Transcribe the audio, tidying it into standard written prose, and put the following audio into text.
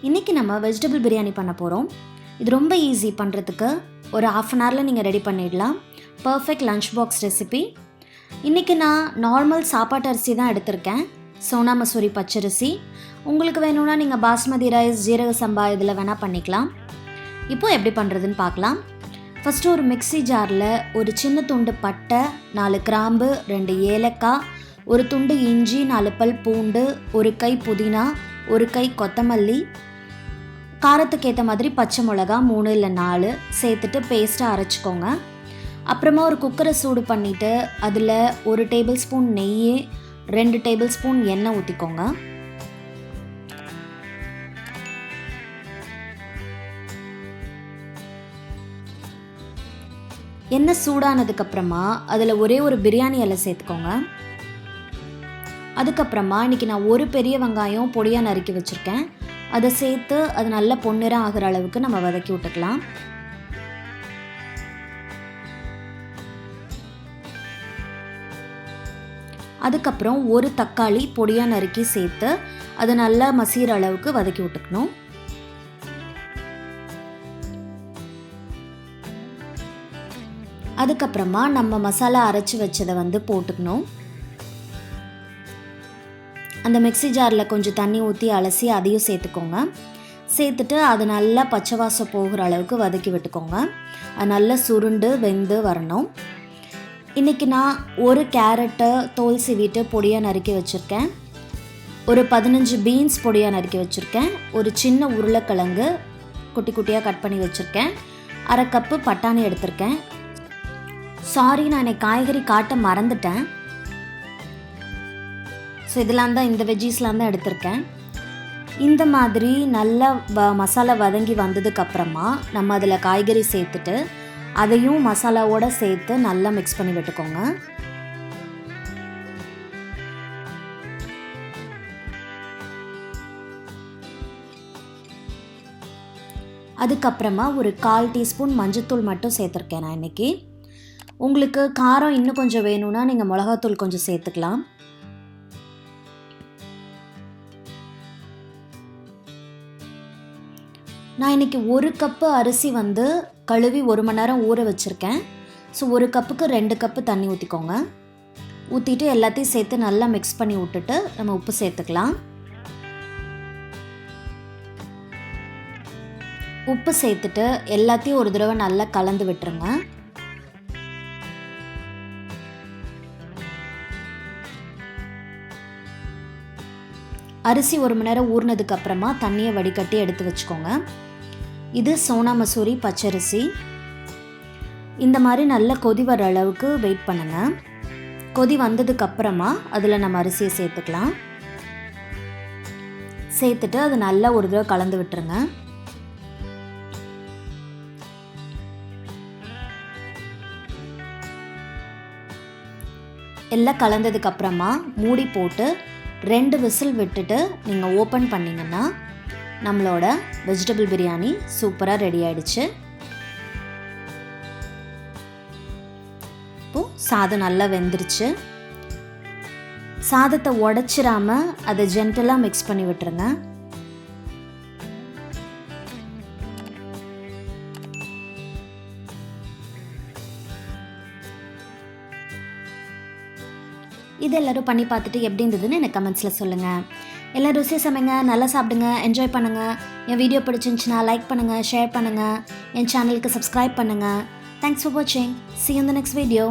இன்றைக்கி நம்ம வெஜிடபிள் பிரியாணி பண்ண போகிறோம். இது ரொம்ப ஈஸி பண்ணுறதுக்கு. ஒரு 1/2 அன் ஹவரில் நீங்கள் ரெடி பண்ணிடலாம். Perfect lunch box recipe. இன்றைக்கி நான் நார்மல் சாப்பாட்டு அரிசி தான் எடுத்திருக்கேன். சோனா மசூரி பச்சரிசி. உங்களுக்கு வேணும்னா நீங்கள் பாஸ்மதி ரைஸ், ஜீரக சம்பா இதில் வேணால் பண்ணிக்கலாம். இப்போது எப்படி பண்ணுறதுன்னு பார்க்கலாம். ஃபஸ்ட்டு ஒரு மிக்ஸி ஜாரில் ஒரு சின்ன துண்டு பட்டை, 4 கிராம்பு, 2 ஏலக்காய், ஒரு துண்டு இஞ்சி, 4 பல் பூண்டு, ஒரு கை புதினா, ஒரு கை கொத்தமல்லி, காரத்துக்கு ஏற்ற மாதிரி பச்சை மிளகா 3 இல்லை 4 சேர்த்துட்டு பேஸ்ட்டாக அரைச்சிக்கோங்க. அப்புறமா ஒரு குக்கரை சூடு பண்ணிவிட்டு அதில் 1 டேபிள் ஸ்பூன் நெய், 2 டேபிள் ஸ்பூன் எண்ணெய் ஊற்றிக்கோங்க. எண்ணெய் சூடானதுக்கப்புறமா அதில் ஒரே ஒரு பிரியாணி இலை சேர்த்துக்கோங்க. அதுக்கப்புறமா இன்றைக்கி நான் ஒரு பெரிய வெங்காயம் பொடியாக நறுக்கி வச்சுருக்கேன். அதை சேர்த்து அது நல்லா பொன்னிறம் ஆகிற அளவுக்கு நம்ம வதக்கி விட்டுக்கலாம். அதுக்கப்புறம் ஒரு தக்காளி பொடியாக நறுக்கி சேர்த்து அது நல்லா மசிகிற அளவுக்கு வதக்கி விட்டுக்கணும். அதுக்கப்புறமா நம்ம மசாலா அரைச்சி வச்சதை போட்டுக்கணும். அந்த மிக்ஸி ஜாரில் கொஞ்சம் தண்ணி ஊற்றி அலசி அதையும் சேர்த்துக்கோங்க. சேர்த்துட்டு அது நல்லா பச்சை வாசம் போகிற அளவுக்கு வதக்கி விட்டுக்கோங்க. அது நல்லா சுருண்டு வெந்து வரணும். இன்றைக்கி நான் ஒரு கேரட்டை தோல் சீவிட்டு பொடியாக நறுக்கி வச்சுருக்கேன். ஒரு 15 பீன்ஸ் பொடியாக நறுக்கி வச்சுருக்கேன். ஒரு சின்ன உருளைக்கிழங்கு குட்டி குட்டியாக கட் பண்ணி வச்சுருக்கேன். 1/2 கப்பு பட்டாணி எடுத்திருக்கேன். சாரி, நான் எனக்கு காய்கறி காட்ட மறந்துட்டேன். ஸோ இதெல்லாம் தான், இந்த வெஜ்ஜீஸ்லாம் தான் எடுத்திருக்கேன். இந்த மாதிரி நல்லா மசாலா வதங்கி வந்ததுக்கப்புறமா நம்ம அதில் காய்கறி சேர்த்துட்டு அதையும் மசாலாவோடு சேர்த்து நல்லா மிக்ஸ் பண்ணி விட்டுக்கோங்க. அதுக்கப்புறமா ஒரு 1/4 டீஸ்பூன் மஞ்சத்தூள் மட்டும் சேர்த்துருக்கேன் நான் இன்றைக்கி. உங்களுக்கு காரம் இன்னும் கொஞ்சம் வேணும்னா நீங்கள் மிளகாத்தூள் கொஞ்சம் சேர்த்துக்கலாம். நான் இன்றைக்கி 1 கப்பு அரிசி கழுவி 1 மணி நேரம் ஊற வச்சுருக்கேன். ஸோ 1 கப்புக்கு 2 கப்பு தண்ணி ஊற்றிக்கோங்க. ஊற்றிட்டு எல்லாத்தையும் சேர்த்து நல்லா மிக்ஸ் பண்ணி விட்டுட்டு நம்ம உப்பு சேர்த்துக்கலாம். உப்பு சேர்த்துட்டு எல்லாத்தையும் ஒரு தடவை நல்லா கலந்து விட்டுருங்க. அரிசி 1 மணி நேரம் ஊறினதுக்கப்புறமா தண்ணியை வடிகட்டி எடுத்து வச்சுக்கோங்க. இது சோனா மசூரி பச்சரிசி. இந்த மாதிரி நல்லா கொதி வர அளவுக்கு வெயிட் பண்ணுங்கள். கொதி வந்ததுக்கப்புறமா அதில் நம்ம அரிசியை சேர்த்துக்கலாம். சேர்த்துட்டு அது நல்லா ஒரு தடவை கலந்து விட்டுருங்க. எல்லாம் கலந்ததுக்கப்புறமா மூடி போட்டு 2 விசில் விட்டுட்டு நீங்கள் ஓப்பன் பண்ணிங்கன்னா நம்மளோட வெஜிடபிள் பிரியாணி சூப்பராக ரெடி ஆகிடுச்சு. இப்போது சாதம் நல்லா வெந்துருச்சு. சாதத்தை உடச்சிடாமல் அதை ஜென்டலாக மிக்ஸ் பண்ணி விட்டுருங்க. இது எல்லோரும் பண்ணி பார்த்துட்டு எப்படி இருந்ததுன்னு எனக்கு கமெண்ட்ஸில் சொல்லுங்கள். எல்லோரும் ருசியாக சமைங்க, நல்லா சாப்பிடுங்க, என்ஜாய் பண்ணுங்கள். என் வீடியோ பிடிச்சிருந்துச்சுன்னா லைக் பண்ணுங்கள், ஷேர் பண்ணுங்கள், என் சேனலுக்கு சப்ஸ்கிரைப் பண்ணுங்கள். தேங்க்ஸ் ஃபார் வாட்சிங். See you in the next video.